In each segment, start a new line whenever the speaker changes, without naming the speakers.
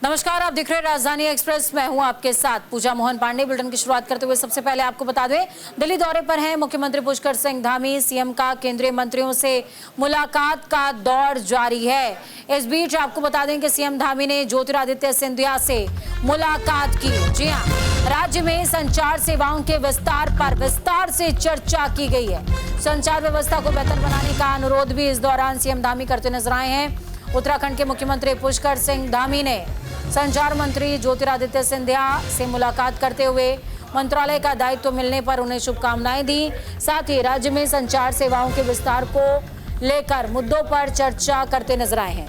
नमस्कार, आप देख रहे हैं राजधानी एक्सप्रेस। मैं हूं आपके साथ पूजा मोहन पांडे। बुलेटिन की शुरुआत करते हुए सबसे पहले आपको बता दें, दिल्ली दौरे पर हैं मुख्यमंत्री पुष्कर सिंह धामी। सीएम का केंद्रीय मंत्रियों से मुलाकात का दौर जारी है। इस बीच आपको बता दें कि सीएम धामी ने ज्योतिरादित्य सिंधिया से मुलाकात की। जी हां, राज्य में संचार सेवाओं के विस्तार पर विस्तार से चर्चा की गई है। संचार व्यवस्था को बेहतर बनाने का अनुरोध भी इस दौरान सीएम धामी करते नजर आए हैं। उत्तराखंड के मुख्यमंत्री पुष्कर सिंह धामी ने संचार मंत्री ज्योतिरादित्य सिंधिया से मुलाकात करते हुए मंत्रालय का दायित्व मिलने पर उन्हें शुभकामनाएं दी। साथ ही राज्य में संचार सेवाओं के विस्तार को लेकर मुद्दों पर चर्चा करते नजर आए हैं।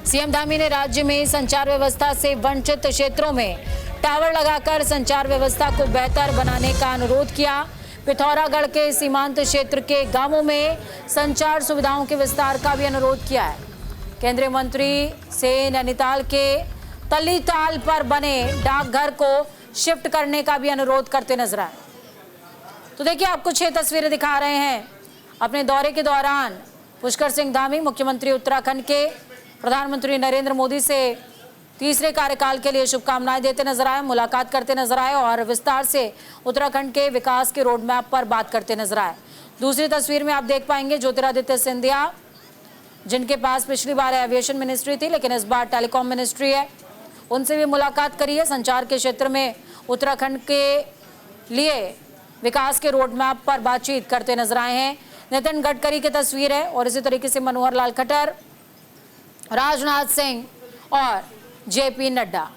सीएम धामी ने राज्य में संचार व्यवस्था से वंचित क्षेत्रों में टावर लगाकर संचार व्यवस्था को बेहतर बनाने का अनुरोध किया। पिथौरागढ़ के सीमांत क्षेत्र के गांवों में संचार सुविधाओं के विस्तार का भी अनुरोध किया है। केंद्रीय मंत्री से नैनीताल के तलीताल पर बने डाकघर को शिफ्ट करने का भी अनुरोध करते नजर आए। तो देखिए, आपको 6 तस्वीरें दिखा रहे हैं। अपने दौरे के दौरान पुष्कर सिंह धामी मुख्यमंत्री उत्तराखंड के प्रधानमंत्री नरेंद्र मोदी से तीसरे कार्यकाल के लिए शुभकामनाएं देते नजर आए, मुलाकात करते नजर आए और विस्तार से उत्तराखंड के विकास के रोड मैप पर बात करते नजर आए। दूसरी तस्वीर में आप देख पाएंगे ज्योतिरादित्य सिंधिया, जिनके पास पिछली बार एविएशन मिनिस्ट्री थी लेकिन इस बार टेलीकॉम मिनिस्ट्री है, उनसे भी मुलाकात करी है। संचार के क्षेत्र में उत्तराखंड के लिए विकास के रोड मैप पर बातचीत करते नजर आए हैं। नितिन गडकरी की तस्वीर है और इसी तरीके से मनोहर लाल खट्टर, राजनाथ सिंह और जेपी नड्डा।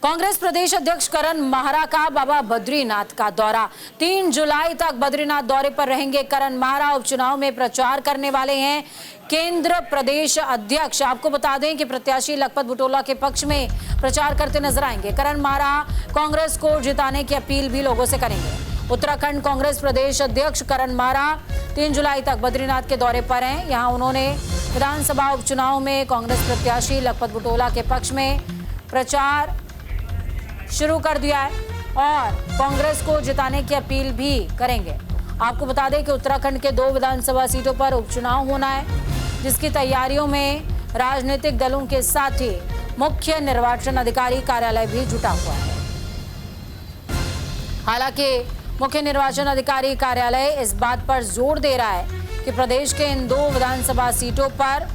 कांग्रेस प्रदेश अध्यक्ष करण माहरा का बाबा बद्रीनाथ का दौरा। 3 जुलाई तक बद्रीनाथ दौरे पर रहेंगे करण माहरा। उपचुनाव में प्रचार करने वाले हैं केंद्र प्रदेश अध्यक्ष। आपको बता दें कि प्रत्याशी लखपत बुटोला के पक्ष में प्रचार करते नजर आएंगे। करण माहरा कांग्रेस को जिताने की अपील भी लोगों से करेंगे। उत्तराखंड कांग्रेस प्रदेश अध्यक्ष करण माहरा 3 जुलाई तक बद्रीनाथ के दौरे पर हैं। यहाँ उन्होंने विधानसभा उपचुनाव में कांग्रेस प्रत्याशी लखपत बुटोला के पक्ष में प्रचार शुरू कर दिया है और कांग्रेस को जिताने की अपील भी करेंगे। आपको बता दें कि उत्तराखंड के 2 विधानसभा सीटों पर उपचुनाव होना है, जिसकी तैयारियों में राजनीतिक दलों के साथ ही मुख्य निर्वाचन अधिकारी कार्यालय भी जुटा हुआ है। हालांकि मुख्य निर्वाचन अधिकारी कार्यालय इस बात पर जोर दे रहा है कि प्रदेश के इन 2 विधानसभा सीटों पर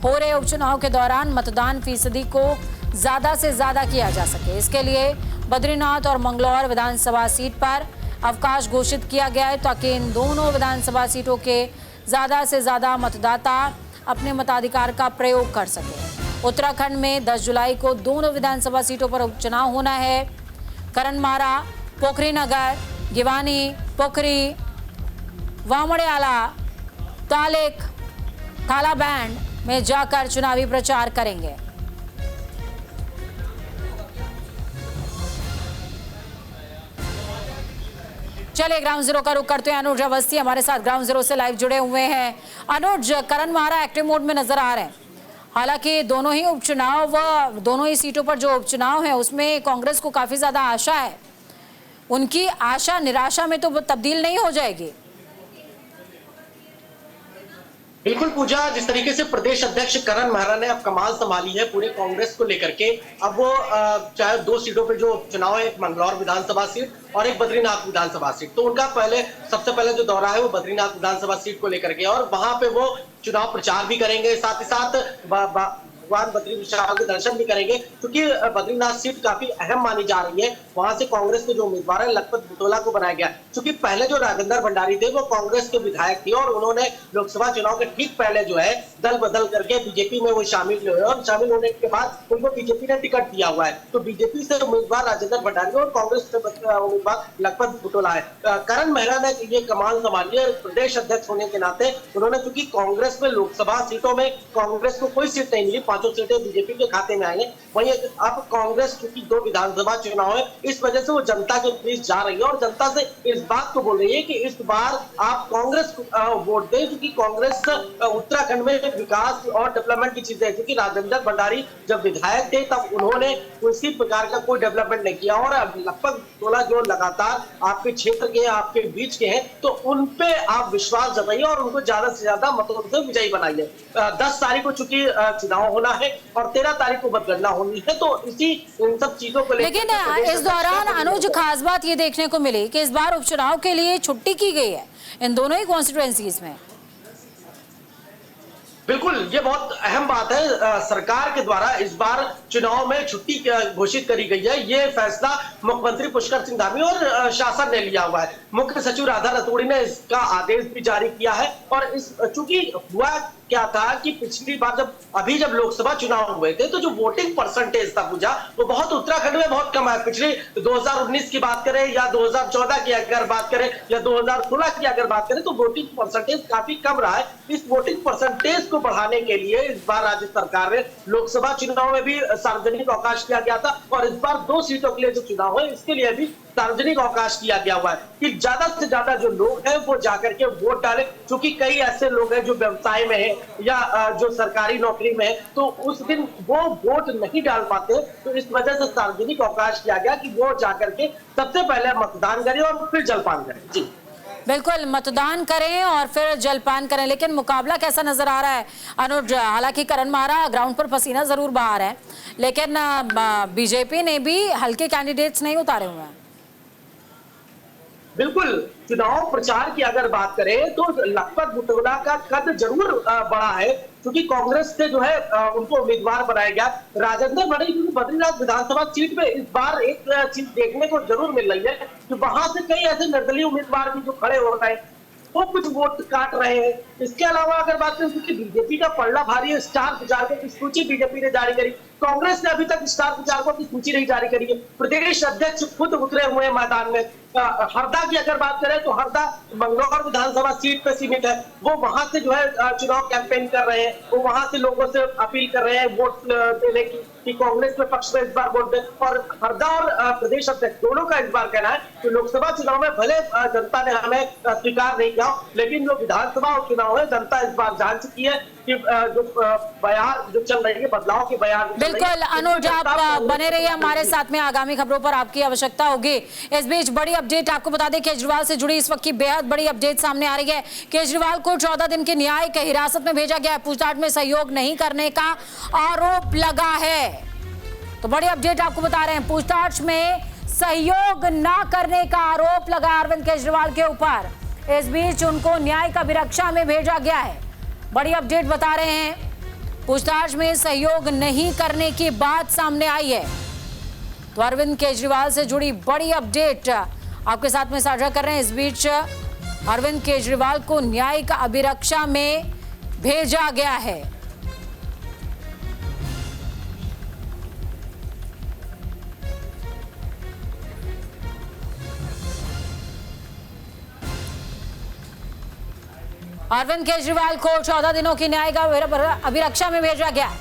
हो रहे उपचुनाव के दौरान मतदान फीसदी को ज्यादा से ज्यादा किया जा सके। इसके लिए बद्रीनाथ और मंगलौर विधानसभा सीट पर अवकाश घोषित किया गया है ताकि इन दोनों विधानसभा सीटों के ज्यादा से ज्यादा मतदाता अपने मताधिकार का प्रयोग कर सके। उत्तराखंड में 10 जुलाई को दोनों विधानसभा सीटों पर उपचुनाव होना है। करण माहरा पोखरी नगर, गिवानी, पोखरी, वामड़ियाला, तालेक, थालाबैंड में जाकर चुनावी प्रचार करेंगे। चलिए ग्राउंड जीरो का रुख करते हैं। अनुज अवस्थी हमारे साथ ग्राउंड जीरो से लाइव जुड़े हुए हैं। अनुज, करण माहरा एक्टिव मोड में नजर आ रहे हैं। हालांकि दोनों ही उपचुनाव, दोनों ही सीटों पर जो उपचुनाव है उसमें कांग्रेस को काफी ज्यादा आशा है। उनकी आशा निराशा में तो तब्दील नहीं हो जाएगी?
बिल्कुल पूजा, जिस तरीके से प्रदेश अध्यक्ष करण माहरा ने अब कमान संभाली है पूरे कांग्रेस को लेकर के, अब वो चाहे 2 सीटों पे जो चुनाव है, एक मंगलौर विधानसभा सीट और एक बद्रीनाथ विधानसभा सीट, तो उनका सबसे पहले जो दौरा है वो बद्रीनाथ विधानसभा सीट को लेकर के, और वहां पे वो चुनाव प्रचार भी करेंगे, साथ ही साथ भगवान बद्री विशाल के दर्शन भी करेंगे, क्योंकि बद्रीनाथ सीट काफी अहम मानी जा रही है। वहां से कांग्रेस के जो उम्मीदवार है लखपत बुटोला को बनाया गया, क्योंकि पहले जो राजेंद्र भंडारी थे वो कांग्रेस के विधायक थे और उन्होंने लोकसभा चुनाव के ठीक पहले जो है दल बदल करके बीजेपी में वो शामिल हुए और शामिल होने के बाद उनको बीजेपी ने टिकट दिया हुआ है। तो बीजेपी से उम्मीदवार राजेंद्र भंडारी और कांग्रेस से उम्मीदवार लखपत बुटोला है। करण माहरा ने ये कमान संभाली है प्रदेश अध्यक्ष होने के नाते। उन्होंने, चूंकि कांग्रेस में लोकसभा सीटों में कांग्रेस को कोई सीट नहीं मिली, 5 500 सीटें बीजेपी के खाते में आएंगे। वहीं अब कांग्रेस क्योंकि 2 विधानसभा चुनाव है, इस वजह से वो जनता के बीच जा रही है और जनता से इस बात को बोल रही है कि इस बार आप कांग्रेस को वोट दें, क्योंकि कांग्रेस उत्तराखंड में विकास और डेवलपमेंट की चीजें है। क्योंकि राजेंद्र भंडारी जब विधायक थे तब उन्होंने किसी प्रकार का कोई डेवलपमेंट नहीं किया और लगभग 16 जो लगातार आपके क्षेत्र के आपके बीच के हैं, तो उन पे आप विश्वास जताइए और उनको ज्यादा से ज्यादा मतों से विजयी बनाइए। 10 तारीख को चूंकि चुनाव होना है और 13 तारीख को मतगणना होनी है, तो इसी इन सब चीजों को
लेकिन इस दौरान अनुज खास बात ये देखने को मिली कि इस बार उपचुनाव के लिए छुट्टी की गई है इन दोनों ही कॉन्स्टिट्यूएंसीज में।
बिल्कुल, ये बहुत अहम बात है। सरकार के द्वारा इस बार चुनाव में छुट्टी घोषित करी गई है। ये फैसला मुख्यमंत्री पुष्कर सिंह धामी और शासन ने लिया हुआ है। मुख्य सचिव राधा रतूड़ी ने इसका आदेश भी जारी किया है। और इस चूंकि हुआ क्या था कि पिछली बार जब लोकसभा चुनाव हुए थे तो जो वोटिंग परसेंटेज था पूजा, वो बहुत उत्तराखंड में बहुत कम है। पिछले 2019 की बात करें या 2014 की अगर बात करें या 2016 की अगर बात करें तो वोटिंग परसेंटेज काफी कम रहा है। इस वोटिंग परसेंटेज को बढ़ाने के लिए इस बार राज्य सरकार ने लोकसभा चुनाव में भी सार्वजनिक अवकाश किया गया था और इस बार 2 सीटों के लिए जो चुनाव है इसके लिए भी सार्वजनिक अवकाश किया गया हुआ है कि ज्यादा से ज्यादा जो लोग हैं वो जाकर के वोट डालें। क्योंकि कई ऐसे लोग हैं जो व्यवसाय में है या जो सरकारी नौकरी में है, तो उस दिन वो वोट नहीं डाल पाते, तो इस वजह से सार्वजनिक अवकाश किया गया कि वो जाकर के सबसे पहले मतदान करें और फिर जलपान करें। जी
बिल्कुल, मतदान करें और फिर जलपान करें। लेकिन मुकाबला कैसा नजर आ रहा है अनुज? हालांकि करण मारा ग्राउंड पर पसीना जरूर बहा रहा है, लेकिन बीजेपी ने भी हल्के कैंडिडेट्स नहीं उतारे हुए हैं।
बिल्कुल, चुनाव प्रचार की अगर बात करें तो लखपत बुटवला का कद जरूर बढ़ा है, क्योंकि कांग्रेस से जो है उनको उम्मीदवार बनाया गया राजेंद्र भंडारी। क्योंकि बद्रीनाथ विधानसभा सीट पे इस बार एक चीज देखने को जरूर मिल रही है कि वहां से कई ऐसे निर्दलीय उम्मीदवार भी जो खड़े हो रहे हैं वो कुछ वोट काट रहे हैं। इसके अलावा अगर बात करें क्योंकि बीजेपी का पलड़ा भारी है, स्टार प्रचारकों की सूची बीजेपी ने जारी करी, कांग्रेस ने अभी तक स्टार प्रचारकों की सूची नहीं जारी करी है। प्रदेश अध्यक्ष खुद उतरे हुए मैदान में। हरदा की अगर बात करें तो हरदा मंगलौर विधानसभा सीट पे सीमित है, वो वहां से जो है चुनाव कैंपेन कर रहे हैं, वो वहां से लोगों से अपील कर रहे हैं वोट देने की कि कांग्रेस के पक्ष में इस बार वोट दें। और हरदा और प्रदेश अध्यक्ष दोनों का इस बार कहना है कि लोकसभा चुनाव में भले जनता ने हमें स्वीकार नहीं किया, लेकिन जो विधानसभा चुनाव है जनता इस बार जान चुकी है कि जो बयान जो चल रही है, बदलाव के बयान।
बिल्कुल अनुज, आप बने रहिए हमारे साथ में, आगामी खबरों पर आपकी आवश्यकता होगी। इस बीच बड़ी अपडेट आपको बता दें, केजरीवाल से जुड़ी इस वक्त की बेहद बड़ी अपडेट सामने आ रही है। केजरीवाल को 14 दिन की न्यायिक हिरासत में भेजा गया है। पूछताछ में सहयोग नहीं करने का आरोप लगा है। तो बड़ी अपडेट आपको बता रहे हैं, पूछताछ में सहयोग न करने का आरोप लगा अरविंद केजरीवाल के ऊपर। इस बीच उनको न्यायिक अभिरक्षा में भेजा गया है। बड़ी अपडेट बता रहे हैं, पूछताछ में सहयोग नहीं करने की बात सामने आई है। तो अरविंद केजरीवाल से जुड़ी बड़ी अपडेट आपके साथ में साझा कर रहे हैं। इस बीच अरविंद केजरीवाल को न्यायिक अभिरक्षा में भेजा गया है। अरविंद केजरीवाल को 14 दिनों की न्यायिक अभिरक्षा में भेजा गया।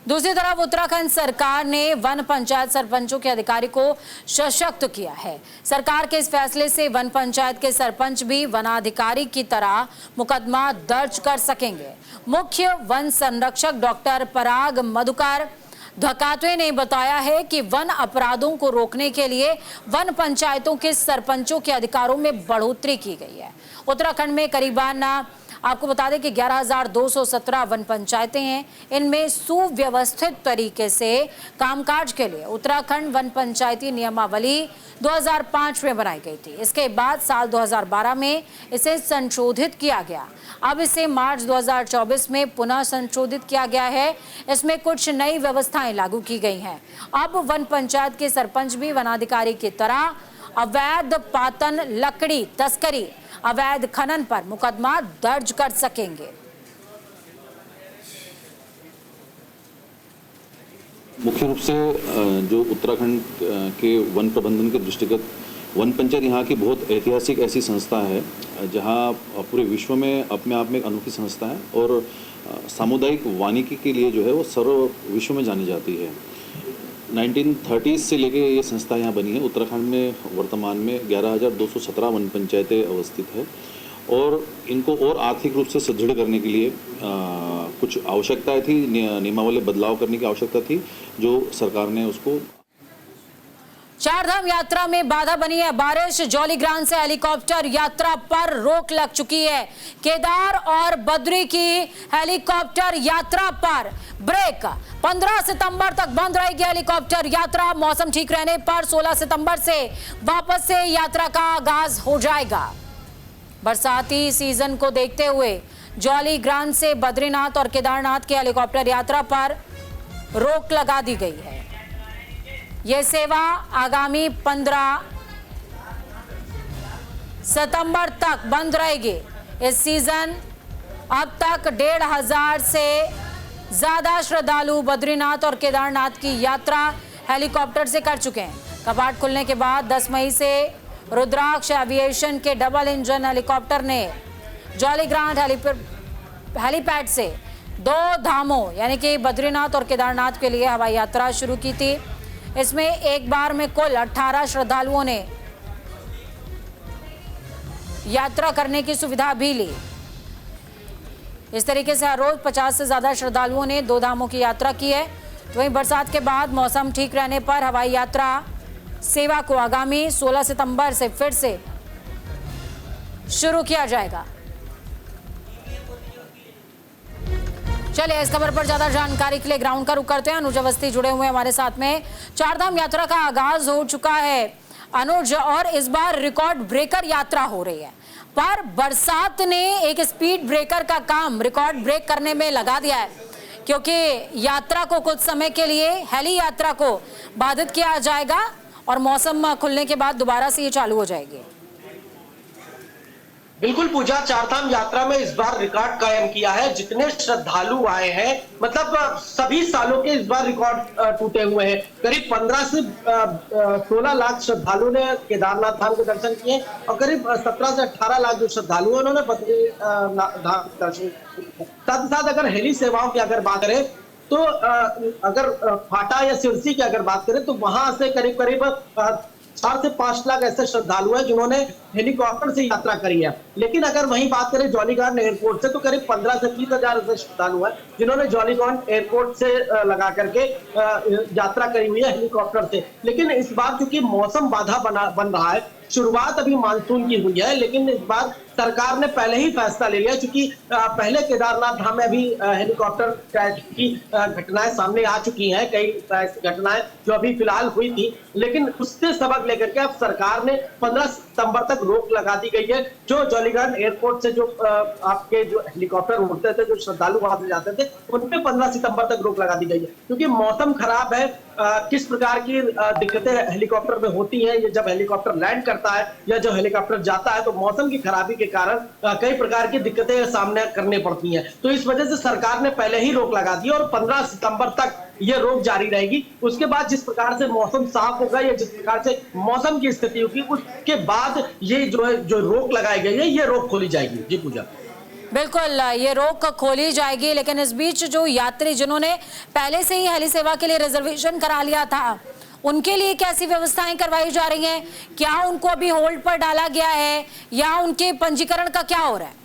दूसरी तरफ उत्तराखंड सरकार ने वन पंचायत सरपंचों के अधिकारी को सशक्त किया है। सरकार के इस फैसले से वन पंचायत के सरपंच भी वनाधिकारी की तरह मुकदमा दर्ज कर सकेंगे। मुख्य वन संरक्षक डॉक्टर पराग मधुकर धकाते ने बताया है कि वन अपराधों को रोकने के लिए वन पंचायतों के सरपंचों के अधिकारों में बढ़ोतरी की गई है। उत्तराखंड में करीबन आपको बता दें कि 11,217 वन पंचायतें हैं। इनमें सुव्यवस्थित तरीके से कामकाज के लिए उत्तराखंड वन पंचायती नियमावली 2005 में बनाई गई थी। इसके बाद साल 2012 में इसे संशोधित किया गया। अब इसे मार्च 2024 में पुनः संशोधित किया गया है। इसमें कुछ नई व्यवस्थाएं लागू की गई हैं। अब वन पंचायत के सरपंच भी वनाधिकारी की तरह अवैध पातन, लकड़ी तस्करी, अवैध खनन पर मुकदमा दर्ज कर सकेंगे।
मुख्य रूप से जो उत्तराखंड के वन प्रबंधन के दृष्टिगत वन पंचायत यहाँ की बहुत ऐतिहासिक ऐसी संस्था है जहाँ पूरे विश्व में अपने आप में एक अनोखी संस्था है और सामुदायिक वानिकी के लिए जो है वो सर्व विश्व में जानी जाती है। 1930 से लेके ये संस्था यहाँ बनी है। उत्तराखंड में वर्तमान में 11,217 वन पंचायतें अवस्थित है और इनको और आर्थिक रूप से सुदृढ़ करने के लिए कुछ आवश्यकताएं थी, नियमावली बदलाव करने की आवश्यकता थी, जो सरकार ने उसको।
चारधाम यात्रा में बाधा बनी है बारिश। जौलीग्रांट से हेलीकॉप्टर यात्रा पर रोक लग चुकी है। केदार और बद्री की हेलीकॉप्टर यात्रा पर ब्रेक। 15 सितंबर तक बंद रहेगी हेलीकॉप्टर यात्रा। मौसम ठीक रहने पर 16 सितंबर से वापस से यात्रा का आगाज हो जाएगा। बरसाती सीजन को देखते हुए जौलीग्रांट से बद्रीनाथ और केदारनाथ की हेलीकॉप्टर यात्रा पर रोक लगा दी गई है। यह सेवा आगामी 15 सितंबर तक बंद रहेगी। इस सीजन अब तक 1,500 से ज्यादा श्रद्धालु बद्रीनाथ और केदारनाथ की यात्रा हेलीकॉप्टर से कर चुके हैं। कपाट खुलने के बाद 10 मई से रुद्राक्ष एविएशन के डबल इंजन हेलीकॉप्टर ने जौलीग्रांट हेलीपैड से 2 धामों यानी कि बद्रीनाथ और केदारनाथ के लिए हवाई यात्रा शुरू की थी। इसमें एक बार में कुल 18 श्रद्धालुओं ने यात्रा करने की सुविधा भी ली। इस तरीके से हर रोज 50 से ज्यादा श्रद्धालुओं ने 2 धामों की यात्रा की है। तो वहीं बरसात के बाद मौसम ठीक रहने पर हवाई यात्रा सेवा को आगामी 16 सितंबर से फिर से शुरू किया जाएगा। चलिए इस खबर पर ज्यादा जानकारी के लिए ग्राउंड का रुख करते हैं। अनुज अवस्थी जुड़े हुए हमारे साथ में। चारधाम यात्रा का आगाज हो चुका है अनुज, और इस बार रिकॉर्ड ब्रेकर यात्रा हो रही है, पर बरसात ने एक स्पीड ब्रेकर का काम रिकॉर्ड ब्रेक करने में लगा दिया है, क्योंकि यात्रा को कुछ समय के लिए हेली यात्रा को बाधित किया जाएगा और मौसम खुलने के बाद दोबारा से ये चालू हो जाएगी।
बिल्कुल पूजा, चारधाम यात्रा में इस बार रिकॉर्ड कायम किया है। जितने श्रद्धालु आए हैं, मतलब सभी सालों के इस बार रिकॉर्ड टूटे हुए हैं। करीब 15 से 16 लाख श्रद्धालुओं ने केदारनाथ धाम के दर्शन किए और करीब 17 से 18 लाख जो श्रद्धालु हैं उन्होंने बद्रीनाथ धाम के दर्शन किए। साथ ही साथ अगर हेली सेवाओं की अगर बात करें तो अगर फाटा या सिरसी की अगर बात करें तो वहां से करीब 4 से 5 लाख ऐसे श्रद्धालु हैं जिन्होंने हेलीकॉप्टर से यात्रा करी है। लेकिन अगर वहीं बात करें जौलीग्रांट एयरपोर्ट से तो करीब 15 से 20 हजार ऐसे श्रद्धालु हैं जिन्होंने जौलीग्रांट एयरपोर्ट से लगा करके यात्रा करी हुई है हेलीकॉप्टर से। लेकिन इस बार चूंकि मौसम बाधा बन रहा है, शुरुआत अभी मानसून की हुई है, लेकिन इस बार सरकार ने पहले ही फैसला ले लिया, क्योंकि पहले केदारनाथ धाम में अभी हेलीकॉप्टर क्रैश की घटनाएं सामने आ चुकी हैं, कई घटनाएं जो अभी फिलहाल हुई थी। लेकिन उससे सबक लेकर के अब सरकार ने 15 सितंबर तक रोक लगा दी गई है। जो जौलीग्रांट एयरपोर्ट से जो आपके जो हेलीकॉप्टर उड़ते थे, जो श्रद्धालु वहां से जाते थे, उन पे 15 सितंबर तक रोक लगा दी गई है, क्योंकि मौसम खराब है। किस प्रकार की दिक्कतें हेलीकॉप्टर में होती हैं, ये जब हेलीकॉप्टर लैंड करता है या जो हेलीकॉप्टर जाता है तो मौसम की खराबी के कारण कई प्रकार की दिक्कतें सामने करनी पड़ती हैं। तो इस वजह से सरकार ने पहले ही रोक लगा दी और 15 सितंबर तक ये रोक जारी रहेगी। उसके बाद जिस प्रकार से मौसम साफ होगा या जिस प्रकार से मौसम की स्थिति होगी, उसके बाद ये जो रोक लगाई गई है ये रोक खोली जाएगी। जी पूजा,
बिल्कुल ये रोक खोली जाएगी। लेकिन इस बीच जो यात्री जिन्होंने पहले से ही हेली सेवा के लिए रिजर्वेशन करा लिया था, उनके लिए कैसी व्यवस्थाएं करवाई जा रही हैं? क्या उनको अभी होल्ड पर डाला गया है या उनके पंजीकरण का क्या हो रहा है?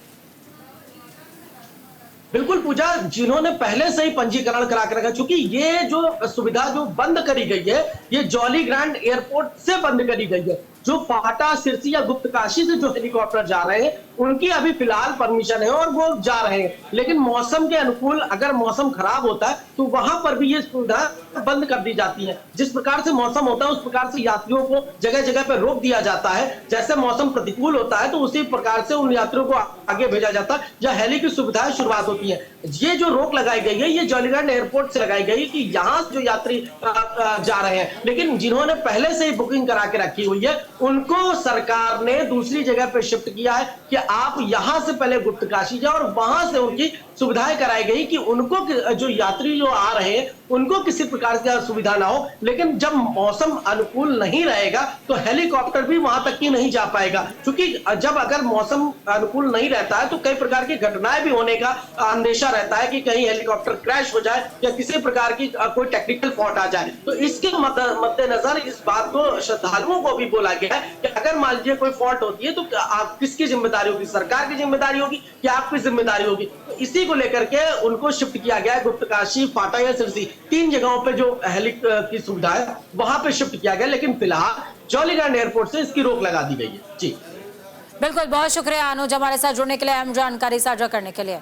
बिल्कुल पूजा, जिन्होंने पहले से ही पंजीकरण करा के रखा, क्योंकि ये जो सुविधा जो बंद करी गई है ये जौलीग्रांट एयरपोर्ट से बंद करी गई है। जो फाटा, सिरसी या गुप्तकाशी से जो हेलीकॉप्टर जा रहे हैं उनकी अभी फिलहाल परमिशन है और वो जा रहे हैं। लेकिन मौसम के अनुकूल अगर मौसम खराब होता है तो वहां पर भी ये सुविधा बंद कर दी जाती है। जिस प्रकार से मौसम होता है उस प्रकार से यात्रियों को जगह जगह पर रोक दिया जाता है। जैसे मौसम प्रतिकूल होता है तो उसी प्रकार से उन यात्रियों को आगे भेजा जाता है या हेली की सुविधाएं शुरुआत होती है। ये जो रोक लगाई गई है ये जौलीग्रांट एयरपोर्ट से लगाई गई कि यहाँ जो यात्री जा रहे हैं, लेकिन जिन्होंने पहले से ही बुकिंग करा के रखी हुई है उनको सरकार ने दूसरी जगह पे शिफ्ट किया है कि आप यहां से पहले गुप्तकाशी जाओ और वहां से उनकी सुविधाएं कराई गई कि उनको जो यात्री जो आ रहे हैं उनको किसी प्रकार की सुविधा ना हो। लेकिन जब मौसम अनुकूल नहीं रहेगा तो हेलीकॉप्टर भी वहां तक ही नहीं जा पाएगा, क्योंकि जब अगर मौसम अनुकूल नहीं रहता है तो कई प्रकार की घटनाएं भी होने का अंदेशा रहता है कि कहीं हेलीकॉप्टर क्रैश हो जाए या किसी प्रकार की कोई टेक्निकल फॉल्ट आ जाए। तो इसके मद्देनजर इस बात को श्रद्धालुओं को भी बोला गया है कि अगर मान लीजिए कोई फॉल्ट होती है तो आप किसकी जिम्मेदारी होगी, सरकार की जिम्मेदारी होगी या आपकी जिम्मेदारी होगी। तो इसी को लेकर के उनको शिफ्ट किया गया है गुप्तकाशी, फाटा या सिरसी, 3 जगहों पे जो हेली की सुविधा है वहां पे शिफ्ट किया गया। लेकिन फिलहाल जॉलीग्रांट एयरपोर्ट से इसकी रोक लगा दी गई है। जी
बिल्कुल, बहुत शुक्रिया अनुज हमारे साथ जुड़ने के लिए, अहम जानकारी साझा करने के लिए।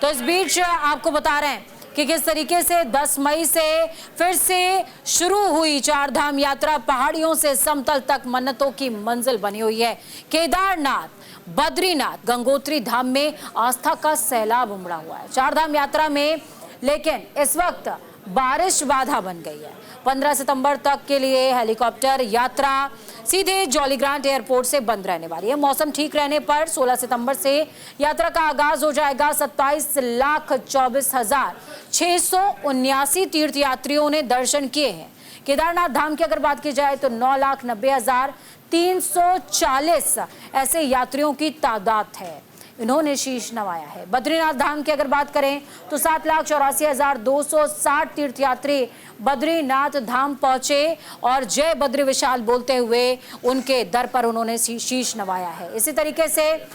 तो इस बीच आपको बता रहे हैं कि किस तरीके से 10 मई से फिर से शुरू हुई चारधाम यात्रा पहाड़ियों से समतल तक मन्नतों की मंजिल बनी हुई है। केदारनाथ, बद्रीनाथ, गंगोत्री धाम में आस्था का सैलाब उमड़ा हुआ है चारधाम यात्रा में, लेकिन इस वक्त बारिश बाधा बन गई है। 15 सितंबर तक के लिए हेलीकॉप्टर यात्रा सीधे जॉलीग्रांट एयरपोर्ट से बंद रहने वाली है। मौसम ठीक रहने पर 16 सितंबर से यात्रा का आगाज हो जाएगा। 27,24,679 तीर्थयात्रियों ने दर्शन किए हैं। केदारनाथ धाम की अगर बात की जाए तो 9,90,340 ऐसे यात्रियों की तादाद है, इन्होंने शीश नवाया है। बद्रीनाथ धाम की अगर बात करें तो 7,84,260 तीर्थयात्री बद्रीनाथ धाम पहुंचे और जय बद्री विशाल बोलते हुए उनके दर पर उन्होंने शीश नवाया है। इसी तरीके से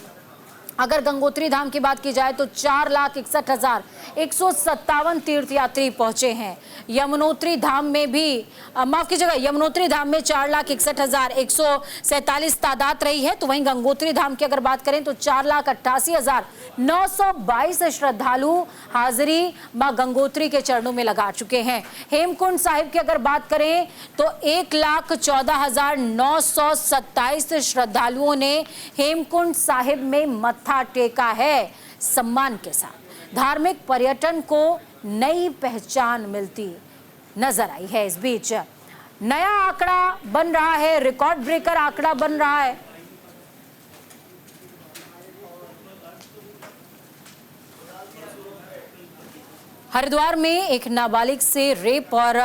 अगर गंगोत्री धाम की बात की जाए तो 4,61,157 तीर्थयात्री पहुंचे हैं। यमुनोत्री धाम में भी माफ कीजिएगा, यमुनोत्री धाम में 4,61,147 तादाद रही है। तो वहीं गंगोत्री धाम की अगर बात करें तो 4,88,922 श्रद्धालु हाजिरी मां गंगोत्री के चरणों में लगा चुके हैं। हेमकुंड साहिब की अगर बात करें तो 1,14,927 श्रद्धालुओं ने हेमकुंड साहिब में मत्था टेका है सम्मान के साथ। धार्मिक पर्यटन को नई पहचान मिलती नजर आई है। इस बीच नया आंकड़ा बन रहा है, रिकॉर्ड ब्रेकर आंकड़ा बन रहा है। हरिद्वार में एक नाबालिग से रेप और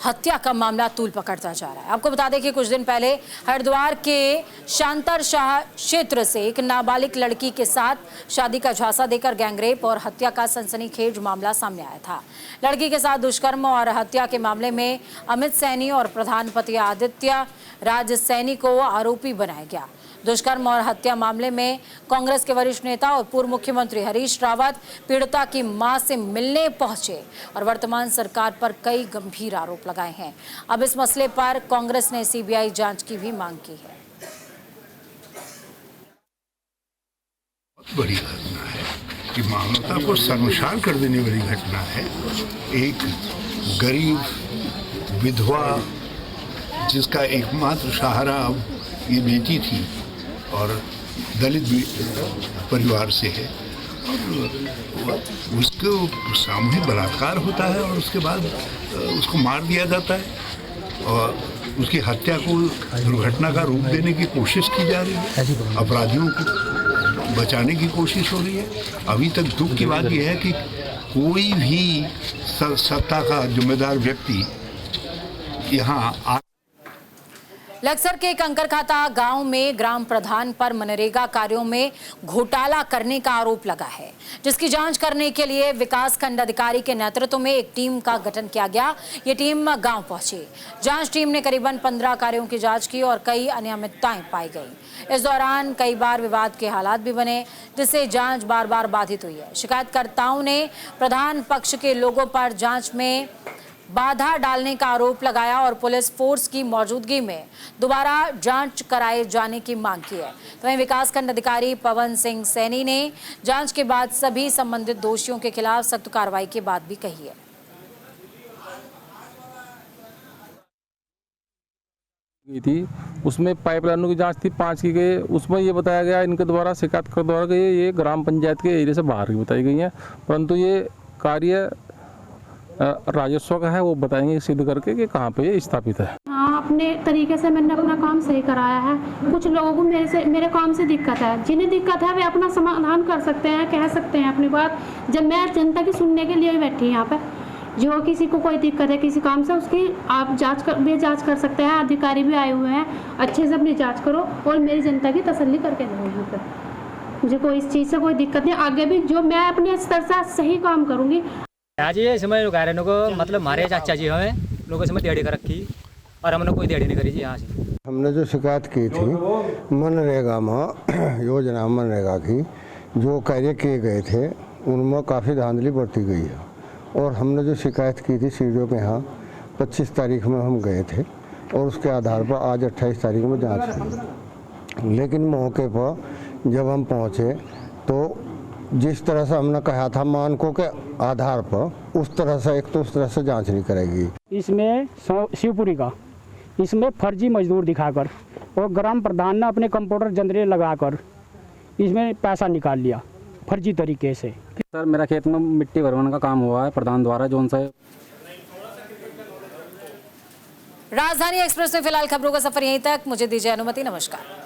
हत्या का मामला तूल पकड़ता जा रहा है। आपको बता दें कि कुछ दिन पहले हरिद्वार के शांतर शाह क्षेत्र से एक नाबालिग लड़की के साथ शादी का झांसा देकर गैंगरेप और हत्या का सनसनीखेज मामला सामने आया था। लड़की के साथ दुष्कर्म और हत्या के मामले में अमित सैनी और प्रधानपति आदित्य राज सैनी को आरोपी बनाया गया। दुष्कर्म और हत्या मामले में कांग्रेस के वरिष्ठ नेता और पूर्व मुख्यमंत्री हरीश रावत पीड़िता की मां से मिलने पहुंचे और वर्तमान सरकार पर कई गंभीर आरोप लगाए हैं। अब इस मसले पर कांग्रेस ने सीबीआई जांच की भी मांग की है।
बहुत बड़ी घटना है कि मानवता को शर्मसार कर देने वाली घटना है। एक गरीब विधवा जिसका एकमात्र सहारा अब ये बेटी थी और दलित परिवार से है, और उसको सामूहिक बलात्कार होता है और उसके बाद उसको मार दिया जाता है और उसकी हत्या को दुर्घटना का रूप देने की कोशिश की जा रही है। अपराधियों को बचाने की कोशिश हो रही है। अभी तक दुख की बात यह है कि कोई भी सत्ता का जिम्मेदार व्यक्ति यहाँ
लक्सर के कंकरखाता गांव में ग्राम प्रधान पर मनरेगा कार्यों में घोटाला करने का आरोप लगा है, जिसकी जांच करने के लिए विकास खंड अधिकारी के नेतृत्व में एक टीम का गठन किया गया। ये टीम गांव पहुंची। जांच टीम ने करीबन 15 कार्यों की जांच की और कई अनियमितताएं पाई गई। इस दौरान कई बार विवाद के हालात भी बने, जिससे जांच बार बार बाधित हुई है। शिकायतकर्ताओं ने प्रधान पक्ष के लोगों पर जांच में बाधा डालने का आरोप लगाया और पुलिस फोर्स की मौजूदगी में दोबारा जांच कराए जाने की मांग की है। तो वहीं विकासखंड अधिकारी पवन सिंह सैनी ने जांच के बाद सभी संबंधित दोषियों के खिलाफ सख्त कार्रवाई की बात भी कही है।
थी उसमें पाइपलाइनों की जांच थी 5 की गई। उसमें ये बताया गया इनके द्वारा शिकायतकर्ता द्वारा कि ये ग्राम पंचायत के एरिया से बाहर की बताई गई है, परंतु ये कार्य राजस्व का है, वो बताएंगे सिद्ध करके कि कहाँ पे ये स्थापित है।
हाँ, अपने तरीके से मैंने अपना काम सही कराया है। कुछ लोगों को मेरे काम से दिक्कत है, जिन्हें दिक्कत है वे अपना समाधान कर सकते हैं, कह सकते हैं अपनी बात। जब मैं जनता की सुनने के लिए बैठी यहाँ पे, जो किसी को कोई दिक्कत है किसी काम से, उसकी आप जांच कर सकते हैं। अधिकारी भी आए हुए हैं, अच्छे से अपनी जांच करो और मेरी जनता की तसल्ली करके दो। यहाँ पे मुझे कोई इस चीज़ से कोई दिक्कत नहीं, आगे भी जो मैं अपने स्तर से सही काम करूँगी।
आज ये समय गायरनों को मतलब हमारे चाचा जी हमें लोगों से दिहाड़ी कर रखी और हमने कोई दिहाड़ी नहीं करी जी। यहाँ से
हमने जो शिकायत की थी मनरेगा में, योजना मनरेगा की जो कार्य किए गए थे उनमें काफ़ी धांधली बरती गई है। और हमने जो शिकायत की थी सीडीओ के यहाँ 25 तारीख में हम गए थे और उसके आधार पर आज 28 तारीख में जांच हुई। लेकिन मौके पर जब हम पहुँचे तो जिस तरह से हमने कहा था मानकों के आधार पर, उस तरह से उस तरह से जांच नहीं करेगी।
इसमें शिवपुरी का इसमें फर्जी मजदूर दिखाकर और ग्राम प्रधान ने अपने कंप्यूटर जनरेटर लगाकर इसमें पैसा निकाल लिया फर्जी तरीके से।
सर मेरा खेत में मिट्टी भरवाने का काम हुआ है प्रधान द्वारा, जो उनसे।
राजधानी एक्सप्रेस में फिलहाल खबरों का सफर यहीं तक। मुझे दीजिए अनुमति, नमस्कार।